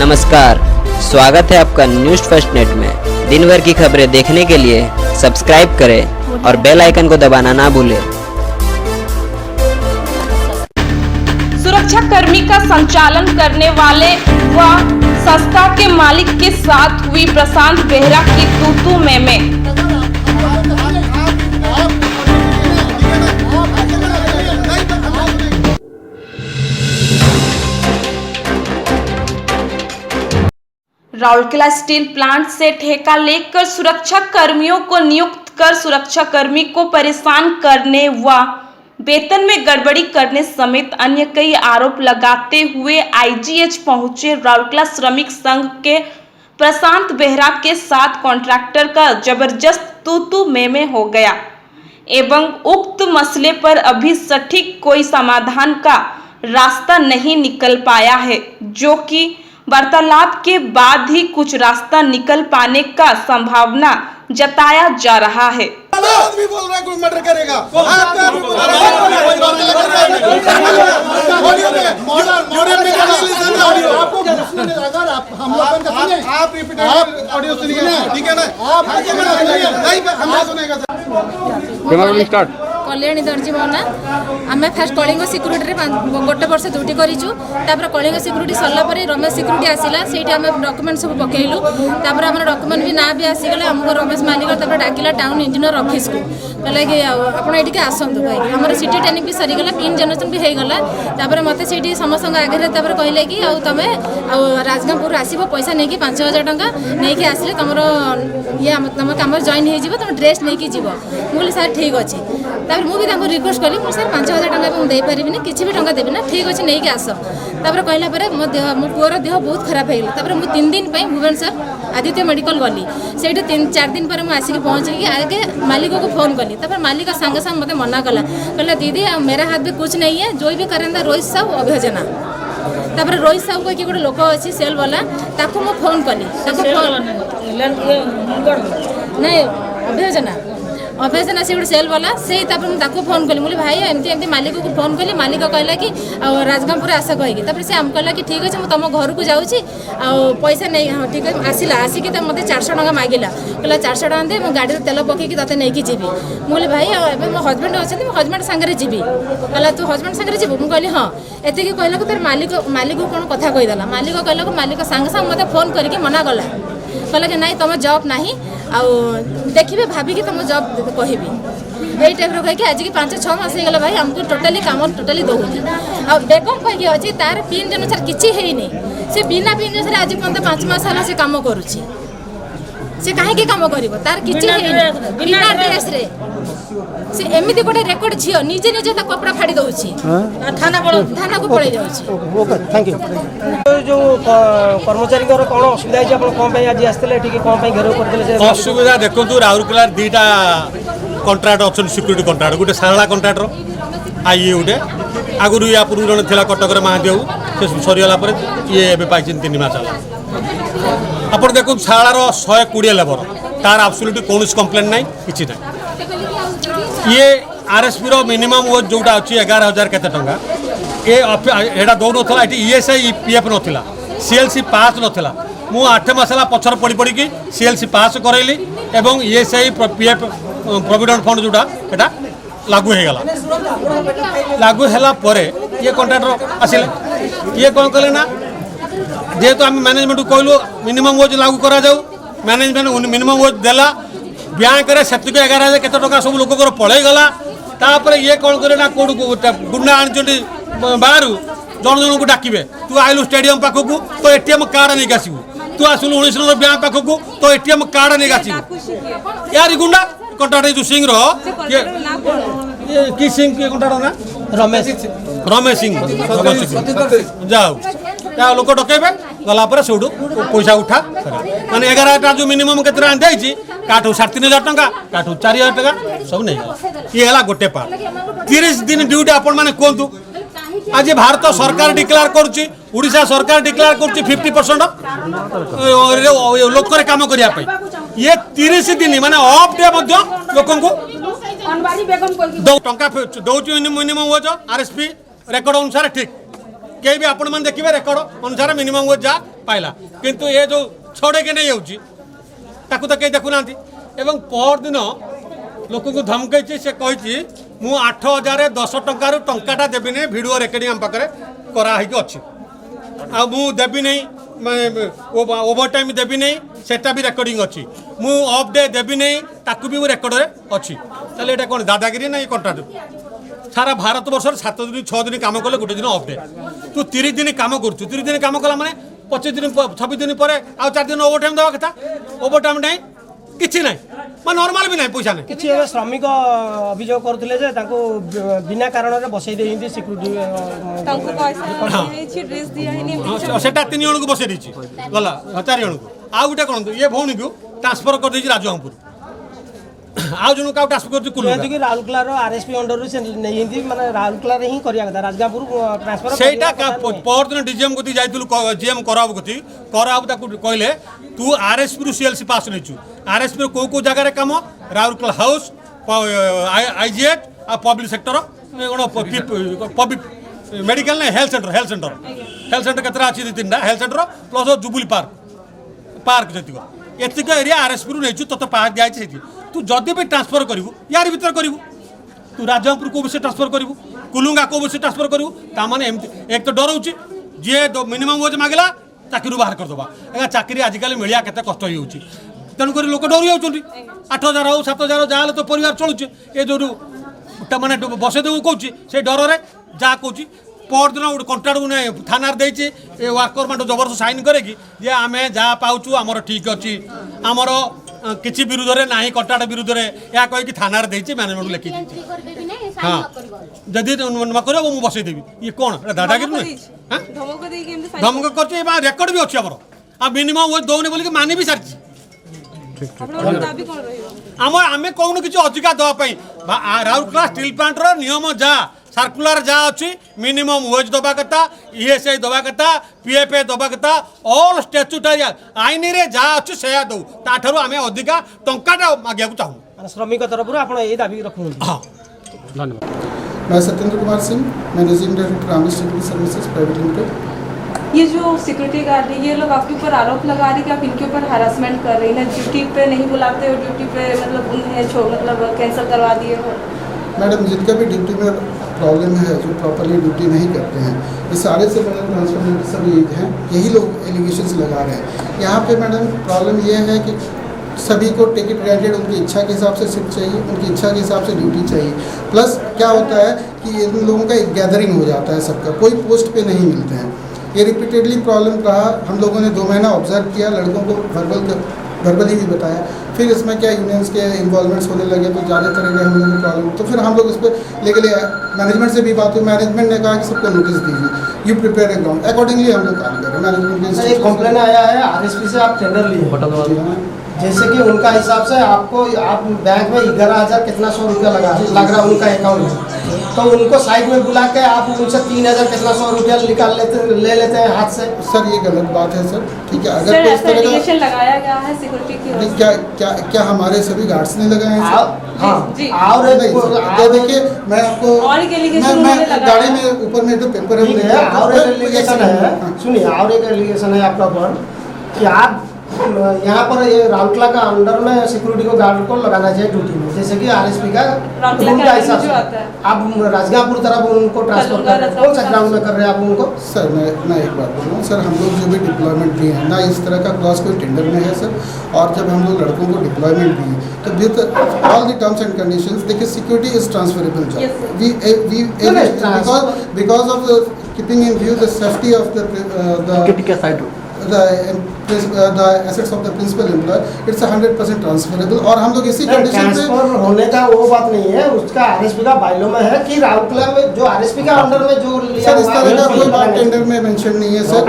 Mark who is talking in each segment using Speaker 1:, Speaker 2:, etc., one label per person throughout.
Speaker 1: नमस्कार, स्वागत है आपका न्यूज़ फर्स्ट नेट में। दिन भर की खबरें देखने के लिए सब्सक्राइब करें और बेल आइकन को दबाना ना भूलें।
Speaker 2: सुरक्षा कर्मी का संचालन करने वाले व संस्था के मालिक के साथ हुई प्रशांत बेहरा की तू-तू में। राउरकेला स्टील प्लांट से ठेका लेकर सुरक्षा कर्मियों को नियुक्त कर सुरक्षा कर्मी को परेशान करने व वेतन में गड़बड़ी करने समेत अन्य कई आरोप लगाते हुए आईजीएच पहुंचे राउरकेला श्रमिक संघ के प्रशांत बेहरा के साथ कॉन्ट्रैक्टर का जबरदस्त तू-तू में हो गया एवं उक्त मसले पर अभी सटीक कोई समाधान का रास्ता नहीं निकल पाया है, जो कि वार्तालाप के बाद ही कुछ रास्ता निकल पाने का संभावना जताया जा रहा है।
Speaker 3: आदमी बोल रहा है कोई मर्डर करेगा। ऑडियो सुनिए, ठीक है ना?
Speaker 4: स्टार्ट कल्याणी दर्जी मना आम फास्ट कलिंग सिक्यूरीटी गोटे वर्ष ड्यूटी करूँ। कलिंग सिक्यूरीटी सरला रमेश सिक्यूरीटी आसला से डॉक्यूमेंट सब पकेलु। आम डॉक्यूमेंट भी ना भी आसीगला आमको रमेश मालिक डाकिला टाउन इंजीनियर ऑफिस को कहला कि आपड़ी आसतु कहीं आम सिटी ट्रेनिंग भी सरीगला पिन जनरेशन भी होगला। मत से समस्त आगे कहले कि तुम राजगांपुर आसब पैसा नहीं 5,000 टंका नहीं आसिले तुम ये तुम कम जॉइन हो तुम ड्रेस नहीं जीव। मुझे सर ठीक अच्छे मुझे रिक्वेस्ट कली सर 5,000 टंका मुझे पारि किसी भी टंका देवी ना ठीक अच्छे नहीं आस। कहला मो पुअर देह बहुत खराब होगा। मुझे 3 दिन भुवनेश्वर आदित्य मेडिकल गली से 3-4 दिन पर मुझे आसिक पहुँची आगे मालिक को फोन कली। मालिक सांगे सांगे मत मना कला कहला दीदी मेरा हाथ भी कुछ नहीं है, जो भी करेंदा रोहित साहू अभियोजना। रोहित साहू को गोटे लोक अच्छी सेल वाला ताको मो फोन कली नहीं अभ्यजना से गोटे सेल वाला से फोन कली मुझे भाई एमती एमती मालिक को फोन कली। मालिक कहला कि राजगांपुर आस कहीकि से आम कहला कि ठीक अच्छे मुझे तुम घर को जाऊँगी पैसा नहीं। हाँ ठीक है आसला आसिक मत 400 टंका मांगला कहला 400 टंका दे गाड़ी तेल पकईकि ते नहीं जीवी। मुझे भाई मो हजबैंड अच्छे मो हजबैंड सांगे जीवी कहला तू हजबैंड सांगे जीव मुझे कहली हाँ एति कहला तार मालिक को कौन कथा कहीदेला। मालिक कहला मालिक सांगे सांगे मत फोन करके मना कला कहला कि नहीं तुम जॉब नहीं देखिए भाविकी तुम जॉब कहबी यही टाइप कहीकि आज की 5-6 मास होगा भाई हमको टोटाली कम टोटाली दौनी आ बेकअप कहीकि अच्छी तार पिन जनसर किसी है से बिना पिन जनसर आज पर्यटन 5 मास है कम करुच्ची से कहीं कम कर तार किसी बिना ड्रेस रे से एमती गोटे रेकर्ड झील निजे निजे कपड़ा फाड़ी दौची थाना को पड़े
Speaker 5: जो कर्मचारी कौन असुविधा आज आसते घेराव करते
Speaker 6: असुविधा देखो राउरकेला 2टा कंट्राक्ट अच्छा सिक्यूरीटी कंट्राक्ट गोटे सारा कंट्राक्टर आई गोटे आगुरी या पूर्व जन था कटक महादेव से सरीगला ये पाई 3 मास आप देखो शालार 120 लेबर तार आब्सोल्युटली कौन कंप्लेन ना कि ना। ये आरएसपी रो मिनिमम वो जोटा अच्छी 11,000 केते टंका ये दौन था ये ईएसआई पीएफ नाला सीएलसी पास नाला मु 8 मसला पछर पड़ी पड़ी कि सीएलसी पास करैली एवं ईएसआई पीएफ प्रोविडेंट फंड जोटा एटा लागू हो गला। लागू हैला परे ये कॉन्ट्रैक्टर आसिले ये कौन कले ना जेहेतु आम मैनेजमेंट को कहलु मिनिमम वेज लागू करा जाऊ मैनेजमेंट मिनिमम वेज देला बैंक रे 11,000 केते टका सब लोक पड़े गला। ये कौन करे ना कौन गुंडा आनी बाहर जन जन को डाकिबे तू आइलु स्टेडियम पाखक तो एटीएम कार्ड नहीं आसबू तू आसलु 19 नंबर बैंक पाखक तो एटीएम कार्ड नहीं आसबू यार गुंडा कंट्राक्टर जो सिंह रो ये की सिंह के कंट्राक्टर ना रमेश सिंह जाओ या लोक डकेबे गला सब पैसा उठा माने 11टा जो मिनिमम केतरा आंधी काठू 3,500 टंका काठू 4,000 टंका सब नहीं ये है गोटे पार्ट 30 दिन ड्यूटी आपण मैंने कहतु आज भारत सरकार डिक्लेयर करुच्ची उड़ीसा सरकार डिक्लेयर करुच्ची 50% लोक काम करने ये 30 दिन माने ऑफ डे लोक टंका दौर मिनिमम वेज आरएसपी रेकर्ड अनुसार ठीक कहीं भी आपण देखिए रेकर्ड अनुसार मिनिमम वेज जा पाइला किंतु ये जो छड़े के नहीं होची ताकू तो कहीं देखु ना एवं पर दिन लोक को धमकई से कही मु 8,010 टंकार टंकाटा देवी नहीं वीडियो रेकर्डिंग आम पाखे कराई अच्छी आ मु देवी नहीं ओवर टाइम देवी नहीं सेटा भी रेकर्डिंग अच्छी मु ऑफ डे देवी नहीं ताकू भी रेकर्ड अच्छी ताले एटा कौन दादागिरी ना ये कॉन्ट्राक्ट सारा भारत वर्ष 7 दिन 6 दिन काम कले गोटे दिन ऑफ डे तू 30 दिन काम कर 30 दिन काम कला माने 25 दिन 26 दिन पर आ 4 दिन ओवर टाइम देवा कथा ओवर टाइम नहीं किछि नहीं नॉर्मल भी नहीं पैसा नहीं
Speaker 5: किछि एबे श्रमिक अभियोग करथिले जे ताको बिना कारण रे बसै देइंदी सिक्युरिटी
Speaker 2: तांको पैसा नहीं ड्रेस दिया ही नहीं
Speaker 6: सेटा 3 जन को बसै दिछि गला 4 जन को आ गुटे कोन ये भौणी को ट्रांसफर कर दिछि राजहंपुर आ जन का ट्रांसफर कर कुल
Speaker 5: कि राउरकेला रो आरएसपी अंडर रो से नहीं माने राउरकेला रे ही करिया कथा राजगापुर ट्रांसफर
Speaker 6: सेटा पर दिन डीजीएम को जाइतलु जीएम कराब को कराब ताकू कहले तू आरएसपी रु सीएलसी पास नहीं छु आरएसपी रो को जगह रे काम राउरकेला हाउस आईजीएट आ पब्लिक सेक्टर मेडिकल ने हेल्थ सेंटर केतरा अछि 3टा health centre plus Jubilee Park जतिक एतिक एरिया आरएसपी रु नहीं छु तत पास दिया छै तू जदि भी ट्रांसफर करू यार भीतर करू तू राजहंपुर को विषय ट्रांसफर करू कुलुंगा को विषय ट्रांसफर करू तामाने एक तो डर होची जे मिनिमम वेज मांगला चाकरी बाहर कर दबा एगा चाकरी आजिकल मिलिया केते कष्ट ही होची तेणुक लोक डरी जाऊँगी 8,000 हो 7,000 जहाँ तो परिवार चलुचे ये जो मैंने बसई देव कौच से डर से जहाँ कौच पर दिन गोटे कंट्राक्ट नहीं थाना देती वर्कर मान जबरदस्त साइन करे कि जे आम जहाँ पाचु आमर ठीक अच्छी आमर किसी विरुद्ध में ना कंट्राक्ट विरुद्ध में या कहीकि थाना देती मैनेजमेंट लिखी हाँ जदि न कर मुझे बसईदेवी ये कौन दादागिरी नुहे धमक कर रेकर्ड भी अच्छी आमर आ मिनिमम दौनी बोलिक मानि भी सारी आम कौन किसी अधिका दवाई राउरकेला स्टील प्लांट नियम जहाँ सर्कुलर जहाँ अच्छी मिनिमम वेज दबा कथा ईएसआई दबा कथा पीएफए दबा कथा ऑल स्टैट्यूटरी आईन रे जहाँ अच्छी से दौ ताठू आम अधिका टंकाटा मांगा चाहूँ
Speaker 5: श्रमिक तरफ दाबी रखू
Speaker 6: हाँ
Speaker 3: धन्यवाद। मैं Satyendra Kumar Singh managing director Aamir security services private limited.
Speaker 2: ये जो सिक्योरिटी गार्ड है ये लोग आपके ऊपर आरोप लगा रहे कि आप इनके ऊपर हरासमेंट कर रही हैं ड्यूटी पे नहीं बुलाते हो ड्यूटी पे मतलब उन्हें कैंसिल करवा दिए हो।
Speaker 3: मैडम जिनका भी ड्यूटी में प्रॉब्लम है जो प्रॉपरली ड्यूटी नहीं करते हैं ये सारे से मैडम ट्रांसफर सभी हैं यही लोग एलिगेशंस लगा रहे हैं। यहाँ पे मैडम प्रॉब्लम ये है कि सभी को टिकट ग्रांटेड उनकी इच्छा के हिसाब से शिफ्ट चाहिए उनकी इच्छा के हिसाब से ड्यूटी चाहिए। प्लस क्या होता है कि इन लोगों का एक गैदरिंग हो जाता है सबका कोई पोस्ट पे नहीं मिलते हैं। ये रिपीटेडली प्रॉब्लम रहा हम लोगों ने 2 महीना ऑब्जर्व किया लड़कों को वर्बली भी बताया फिर इसमें क्या यूनियंस के इन्वॉल्वमेंट्स होने लगे तो ज़्यादा तरह के हम लोगों की प्रॉब्लम तो फिर हम लोग इस पर लेके मैनेजमेंट से भी बात हुई मैनेजमेंट ने कहा कि सबको नोटिस दीजिए you prepare a ground accordingly हम लोग काम कर रहे हैं। मैनेजमेंट
Speaker 5: एक कंप्लेन आया है आरएसपी से आप टेंडर लिए जैसे कि उनका हिसाब से आपको आप बैंक में 11,000 कितना 100 रुपया लग रहा है उनका अकाउंट तो उनको साइड में बुला के आप उनसे 3,000 कितना 100 रुपया ले लेते हैं हाथ से।
Speaker 3: सर ये गलत बात है सर ठीक है अगर कोई इस तरह का
Speaker 2: लगाया गया है सिक्योरिटी की
Speaker 3: क्या क्या क्या हमारे सभी गार्ड्स ने लगाए हैं
Speaker 5: हाँ और
Speaker 3: देखिए मैं आपको मैं गाड़ी में ऊपर में जो पेपर है
Speaker 5: और एक एलिगेशन है सुनिए और एक एलिगेशन है आपका ऊपर कि आप यहाँ पर ये राउरकेला का अंडर में सिक्योरिटी को गार्ड को लगाना चाहिए ड्यूटी में जैसे कि आरएसपी का हिसाब से आप राजगापुर तरफ उनको ट्रांसफर कर रहे हैं कौन सा ग्राउंड में कर रहे हैं आप उनको।
Speaker 3: सर मैं एक बात बोल रहा हूँ सर हम लोग जो भी डिप्लॉयमेंट दिए हैं ना इस तरह का क्लॉज कोई टेंडर में है सर और जब हम लोग लड़कों को डिप्लॉयमेंट दिए तो with all the terms and conditions देखिए security is transferable job because of keeping in view the safety of the assets of the principal employer it's 100% transferable और हम लोग इसी कंडीशन पे
Speaker 5: ट्रांसफर होने का वो बात नहीं है उसका आरएसपी का बाइलो में है कि राउरकेला में जो आरएसपी का अंडर में जो लिया
Speaker 3: सर इस तरह का कोई बात टेंडर में मेंशन नहीं है सर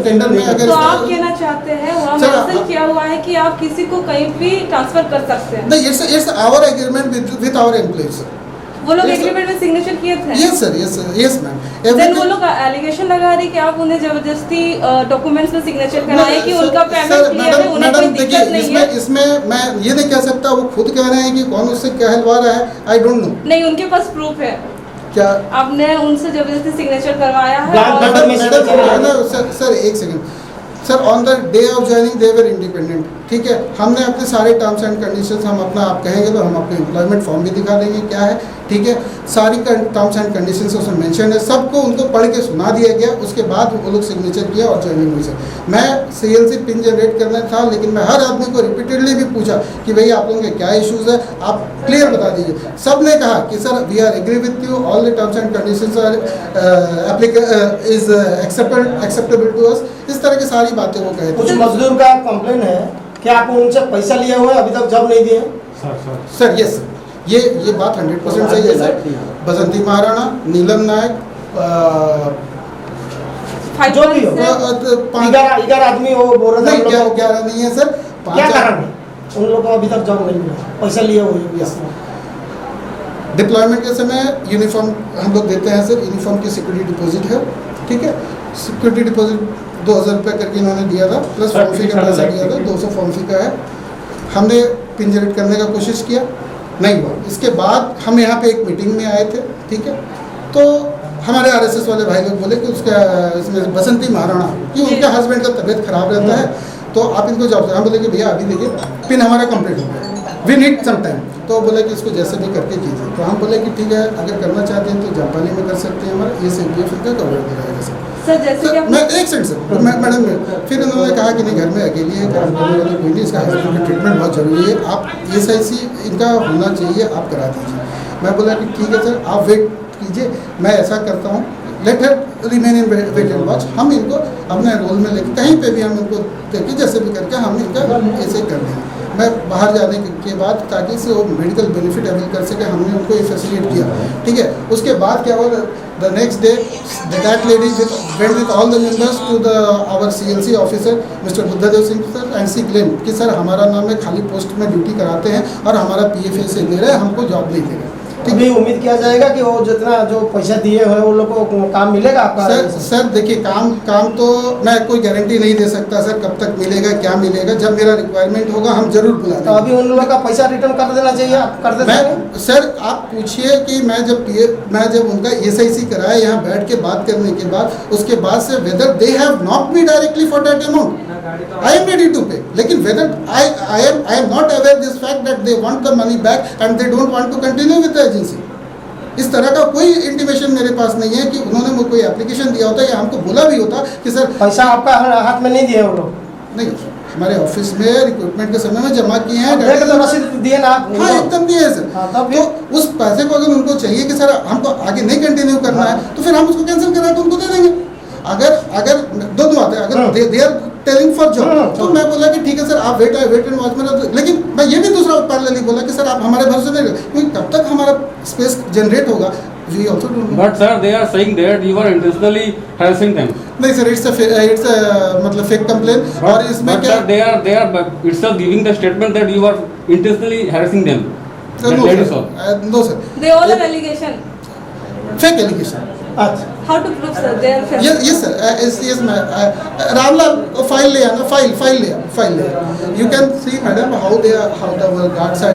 Speaker 3: टेंडर में अगर
Speaker 2: तो आप कहना चाहते हैं वहाँ मेंशन किया हुआ है कि आप किसी को कहीं भी ट्रांसफर कर सकते हैं
Speaker 3: नहीं it's our agreement with our employees sir
Speaker 2: वो लोग एग्रीमेंट में सिग्नेचर किए थे।
Speaker 3: यस मैम
Speaker 2: देन वो लोग एलिगेशन लगा रही कि आप उन्हें जबरदस्ती डॉक्यूमेंट्स में सिग्नेचर कराएं कि उनका पेमेंट क्लियर है उन्हें कोई दिक्कत नहीं है।
Speaker 3: इसमें मैं ये नहीं कह सकता वो खुद कह रहे हैं कि कौन उससे कहलवा रहा है आई डोंट नो।
Speaker 2: नहीं उनके पास प्रूफ है
Speaker 3: क्या आपने
Speaker 2: उनसे जबरदस्ती सिग्नेचर करवाया है।
Speaker 3: सर एक second sir on the day of joining they were independent, ठीक है। हमने अपने सारे टर्म्स एंड कंडीशंस, हम अपना आप कहेंगे तो हम अपने एम्प्लॉयमेंट फॉर्म भी दिखा देंगे क्या है, ठीक है। सारी टर्म्स एंड कंडीशंस उसमें मेंशन है, सबको उनको पढ़ के सुना दिया गया। उसके बाद वो लोग सिग्नेचर किया और ज्वाइनिंग हुई सर। मैं CLC पिन जनरेट करना था, लेकिन मैं हर आदमी को रिपीटेडली भी पूछा कि भाई आप लोगों के क्या इश्यूज़ है, आप क्लियर बता दीजिए। सब ने कहा कि sir we are agree with you, all the terms and conditions are is acceptable to us. इस तरह की सारी बातें वो कहे।
Speaker 5: कुछ मजदूर का कंप्लेन है कि आप उनसे पैसा लिए हुए अभी तक जॉब नहीं दिए।
Speaker 3: सर यस, ये बात 100% सही है सर। बसंती महाराणा, नीलम नायक,
Speaker 5: जो भी हो, 11 आदमी वो बोल रहे
Speaker 3: नहीं,
Speaker 5: थे
Speaker 3: 11 नहीं है सर,
Speaker 5: क्या कारण है उन लोगों को अभी तक जॉब नहीं मिला, पैसा लिए हुए।
Speaker 3: डिप्लॉयमेंट के समय यूनिफॉर्म हम लोग देते हैं सर, यूनिफॉर्म की सिक्योरिटी डिपॉजिट है, ठीक है। सिक्योरिटी डिपॉजिट 2000 रुपये करके इन्होंने दिया था, प्लस फॉर्म फी का पैसा दिया था, 200 फॉर्म फी का है। हमने पिन जनरेट करने का कोशिश किया, नहीं हुआ। इसके बाद हम यहाँ पे एक मीटिंग में आए थे, ठीक है। तो हमारे RSS वाले भाई लोग बोले कि उसका इसमें बसंती महाराणा कि उनके हस्बैंड का तबीयत खराब रहता है, तो आप इनको जॉब दें। हम बोले कि भैया अभी देखिए पिन हमारा कंप्लीट हो गया, वी नीड सम टाइम। तो बोले कि इसको जैसे भी करके कीजिए। तो हम बोले कि ठीक है, अगर करना चाहते हैं तो जापानी में कर सकते हैं, हमारा ये CPF का कवर हो जाएगा
Speaker 2: सर। जैसे कि
Speaker 3: मैं एक सेकंड सर, मैडम फिर उन्होंने कहा कि नहीं घर में अकेली है, काम करने वाली कोई नहीं, इसका हस्बैंड की ट्रीटमेंट बहुत जरूरी है, आप SIC इनका होना चाहिए, आप करा दीजिए। मैं बोला कि ठीक है सर, आप वेट कीजिए, मैं ऐसा करता हूँ, let her remain in wait and watch. हम इनको अपने रोल में लेके कहीं पे भी हम इनको देखें, जैसे भी करके हम इनका ऐसे कर देंगे। मैं बाहर जाने के बाद ताकि से वो मेडिकल बेनिफिट अवेल कर सके, हमने उनको ये फैसिलिटेट किया, ठीक है। उसके बाद क्या हुआ, the next day that lady went with all the members to the our CLC officer mister Buddhadev Singh sir and see claim कि सर हमारा नाम है, खाली पोस्ट में ड्यूटी कराते हैं और हमारा PFA से दे रहे हैं, हमको जॉब नहीं दे रहे।
Speaker 5: अभी उम्मीद किया जाएगा कि वो जितना जो पैसा दिए हुए उन लोग को काम मिलेगा आपका।
Speaker 3: सर देखिए, काम तो मैं कोई गारंटी नहीं दे सकता सर, कब तक मिलेगा क्या मिलेगा। जब मेरा रिक्वायरमेंट होगा हम जरूर बुला
Speaker 5: तो अभी उन लोगों का पैसा रिटर्न कर देना चाहिए, आप कर देते हैं।
Speaker 3: सर आप पूछिए कि मैं जब उनका SIC कराया यहाँ बैठ के बात करने के बाद, उसके बाद से whether they have not me directly for that amount, I am ready to pay, लेकिन whether I am not aware this fact that they want the money back and they don't want to continue with the agency. इस तरह का कोई intimation मेरे पास नहीं है कि उन्होंने मुझे कोई एप्लीकेशन दिया होता या हमको बोला भी होता कि सर
Speaker 5: पैसा आपका हाथ में नहीं दिए वो लोग।
Speaker 3: नहीं, हमारे ऑफिस में रिक्रूटमेंट के समय में जमा किए हैं,
Speaker 5: तो रसीद दिए ना आप।
Speaker 3: हाँ एकदम दिए हैं सर। तो उस पैसे को अगर उनको चाहिए कि सर हमको आगे नहीं कंटिन्यू करना है, तो फिर हम उसको कैंसिल करा के उनको दे देंगे। अगर दोनों आते हैं, अगर they are telling for job, तो मैं बोला कि ठीक है सर आप वेट एंड वॉच में। लेकिन मैं ये भी दूसरा पैरेलली बोला कि सर आप हमारे भरोसे नहीं रहो, क्योंकि कब तक हमारा स्पेस जनरेट होगा, we also don't know.
Speaker 7: But sir, they are saying that you are intentionally harassing them.
Speaker 3: नहीं सर, इट्स मतलब फेक कंप्लेन। और इसमें क्या,
Speaker 7: they are itself giving the statement that you are intentionally harassing them.
Speaker 3: No sir,
Speaker 2: they all are allegation.
Speaker 3: Fake allegation.
Speaker 5: अच्छा,
Speaker 2: How to prove sir they are fake?
Speaker 3: yes sir, yes मैं Ramlal file ले आना, file ले, you can see madam how the guards are